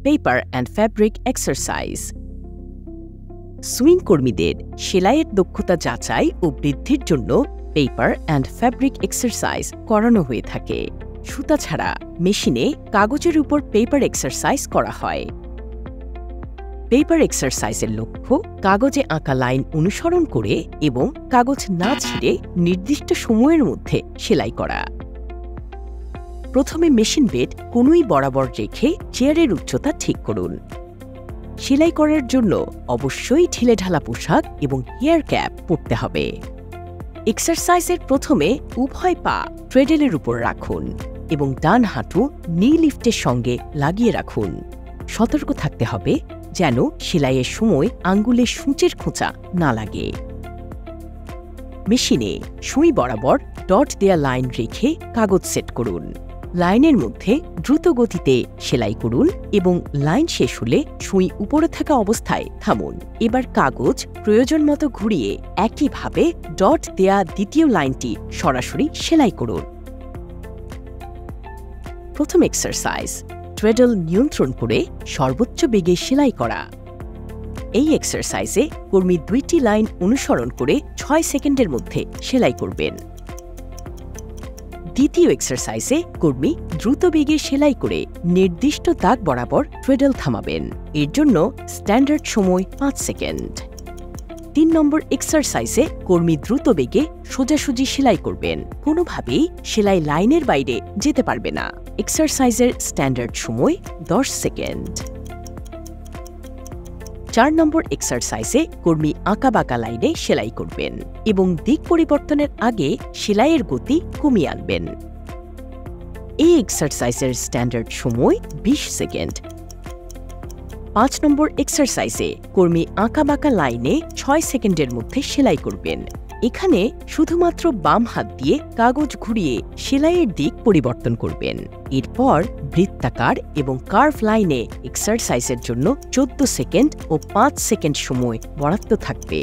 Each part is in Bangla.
Paper and fabric exercise. Swing কর্মীদের সেলাইয়ের দক্ষতা যাচাই ও বৃদ্ধির জন্য পেপার অ্যান্ড ফ্যাব্রিক এক্সারসাইজ করানো হয়ে থাকে। সুতা ছাড়া মেশিনে কাগজের উপর পেপার এক্সারসাইজ করা হয়। পেপার এক্সারসাইজের লক্ষ্য কাগজে আঁকা লাইন অনুসরণ করে এবং কাগজ না ছিঁড়ে নির্দিষ্ট সময়ের মধ্যে সেলাই করা। প্রথমে মেশিন বেড কনুই বরাবর রেখে চেয়ারের উচ্চতা ঠিক করুন। সেলাই করার জন্য অবশ্যই ঢিলেঢালা পোশাক এবং হেয়ার ক্যাপ পরতে হবে। এক্সারসাইজের প্রথমে উভয় পা ট্রেডেলের উপর রাখুন এবং ডান হাঁটু নি লিফটের সঙ্গে লাগিয়ে রাখুন। সতর্ক থাকতে হবে যেন সেলাইয়ের সময় আঙ্গুলে সূঁচের খোঁচা না লাগে। মেশিনে সুই বরাবর ডট দেয়া লাইন রেখে কাগজ সেট করুন। লাইনের মধ্যে দ্রুত গতিতে সেলাই করুন এবং লাইন শেষ হলে সুই উপরে থাকা অবস্থায় থামুন। এবার কাগজ প্রয়োজন মতো ঘুরিয়ে একইভাবে ডট দেয়া দ্বিতীয় লাইনটি সরাসরি সেলাই করুন। প্রথম এক্সারসাইজ, ট্রেডল নিয়ন্ত্রণ করে সর্বোচ্চ বেগে সেলাই করা। এই এক্সারসাইজে কর্মী 2টি লাইন অনুসরণ করে 6 সেকেন্ডের মধ্যে সেলাই করবেন। দ্বিতীয় এক্সারসাইজে কর্মী দ্রুত বেগে সেলাই করে নির্দিষ্ট দাগ বরাবর ট্রেডল থামাবেন। এর জন্য স্ট্যান্ডার্ড সময় 5 সেকেন্ড। 3 নম্বর এক্সারসাইজে কর্মী দ্রুত বেগে সোজাসুজি সেলাই করবেন। কোনোভাবেই সেলাই লাইনের বাইরে যেতে পারবে না। এক্সারসাইজের স্ট্যান্ডার্ড সময় 10 সেকেন্ড। 4 নম্বর এক্সারসাইজে কর্মী আঁকাবাঁকা লাইনে সেলাই করবেন এবং দিক পরিবর্তনের আগে সেলাইয়ের গতি কমিয়ে আনবেন। এই এক্সারসাইজের স্ট্যান্ডার্ড সময় 20 সেকেন্ড। 5 নম্বর এক্সারসাইজে কর্মী আঁকাবাঁকা লাইনে 6 সেকেন্ডের মধ্যে সেলাই করবেন। এখানে শুধুমাত্র বাম হাত দিয়ে কাগজ ঘুরিয়ে সেলাইয়ের দিক পরিবর্তন করবেন। এরপর বৃত্তাকার এবং কার্ভ লাইনে এক্সারসাইজের জন্য 14 সেকেন্ড ও 5 সেকেন্ড সময় বরাদ্দ থাকবে।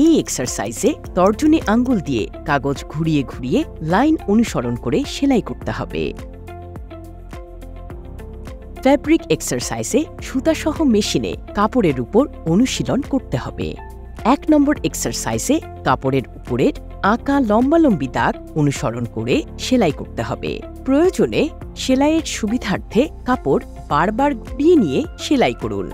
এই এক্সারসাইজে তর্জনী আঙ্গুল দিয়ে কাগজ ঘুরিয়ে ঘুরিয়ে লাইন অনুসরণ করে সেলাই করতে হবে। ফ্যাব্রিক এক্সারসাইজে সুতাসহ মেশিনে কাপড়ের উপর অনুশীলন করতে হবে। 1 নম্বর এক্সারসাইজে কাপড়ের উপরের আঁকা লম্বালম্বি দাগ অনুসরণ করে সেলাই করতে হবে। প্রয়োজনে সেলাইয়ের সুবিধার্থে কাপড় বারবার ঘুরিয়ে নিয়ে সেলাই করুন।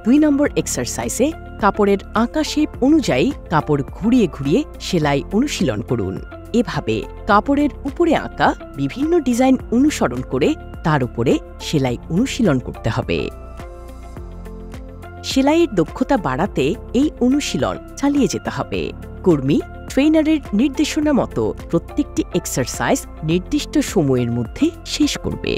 2 নম্বর এক্সারসাইজে কাপড়ের আঁকা শেপ অনুযায়ী কাপড় ঘুরিয়ে ঘুরিয়ে সেলাই অনুশীলন করুন। এভাবে কাপড়ের উপরে আঁকা বিভিন্ন ডিজাইন অনুসরণ করে তার উপরে সেলাই অনুশীলন করতে হবে। সেলাইয়ের দক্ষতা বাড়াতে এই অনুশীলন চালিয়ে যেতে হবে। কর্মী ট্রেনারের নির্দেশনা মতো প্রত্যেকটি এক্সারসাইজ নির্দিষ্ট সময়ের মধ্যে শেষ করবে।